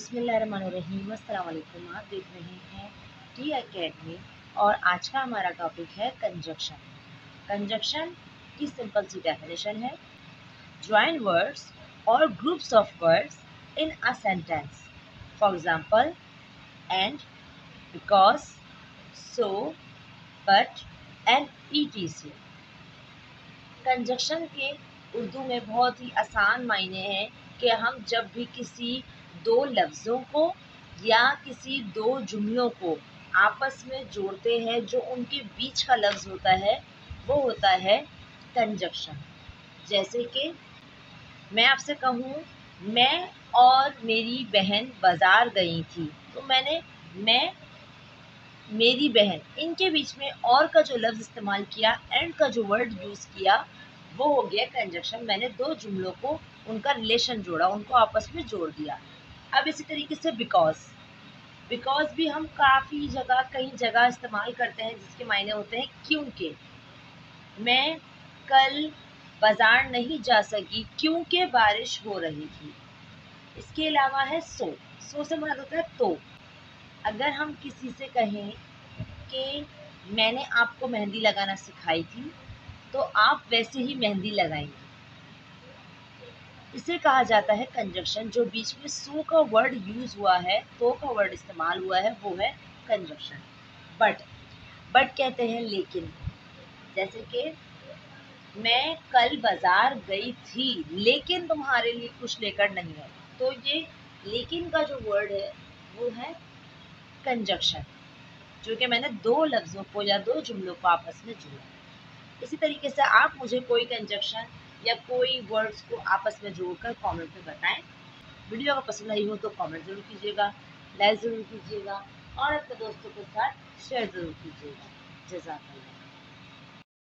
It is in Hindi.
बिस्मिल्लाहिर्रहमानिर्रहीम। अस्सलाम वालेकुम। आप देख रहे हैं टी अकेडमी और आज का हमारा टॉपिक है कंजक्शन। कंजक्शन की सिंपल सी डेफिनेशन है, ज्वाइन वर्ड्स और groups of words in a sentence. For example, and, because, so, but and etc. Conjunction के उर्दू में बहुत ही आसान मायने हैं कि हम जब भी किसी दो लफ्ज़ों को या किसी दो जुमलों को आपस में जोड़ते हैं, जो उनके बीच का लफ्ज़ होता है वो होता है कंजक्शन। जैसे कि मैं आपसे कहूँ, मैं और मेरी बहन बाज़ार गई थी, तो मैं मेरी बहन, इनके बीच में और का जो लफ्ज़ इस्तेमाल किया, एंड का जो वर्ड यूज़ किया, वो हो गया कंजक्शन। मैंने दो जुमलों को, उनका रिलेशन जोड़ा, उनको आपस में जोड़ दिया। अब इसी तरीके से बिकॉज भी हम काफ़ी जगह, कई जगह इस्तेमाल करते हैं, जिसके मायने होते हैं क्योंकि। मैं कल बाज़ार नहीं जा सकी क्योंकि बारिश हो रही थी। इसके अलावा है सो से मुराद होता है तो। अगर हम किसी से कहें कि मैंने आपको मेहंदी लगाना सिखाई थी, तो आप वैसे ही मेहंदी लगाएंगे। इसे कहा जाता है कंजक्शन। जो बीच में सो का वर्ड यूज हुआ है, तो का वर्ड इस्तेमाल हुआ है, वो है कंजक्शन। बट कहते हैं लेकिन। जैसे कि मैं कल बाजार गई थी लेकिन तुम्हारे लिए कुछ लेकर नहीं आई, तो ये लेकिन का जो वर्ड है वो है कंजक्शन, जो कि मैंने दो लफ्ज़ों को या दो जुमलों को आपस में जोड़ा। इसी तरीके से आप मुझे कोई कंजक्शन या कोई वर्ड्स को आपस में जोड़कर कमेंट में बताएं। वीडियो अगर पसंद आई हो तो कमेंट ज़रूर कीजिएगा, लाइक ज़रूर कीजिएगा और अपने दोस्तों के साथ शेयर ज़रूर कीजिएगा। जज़ाकल्लाह।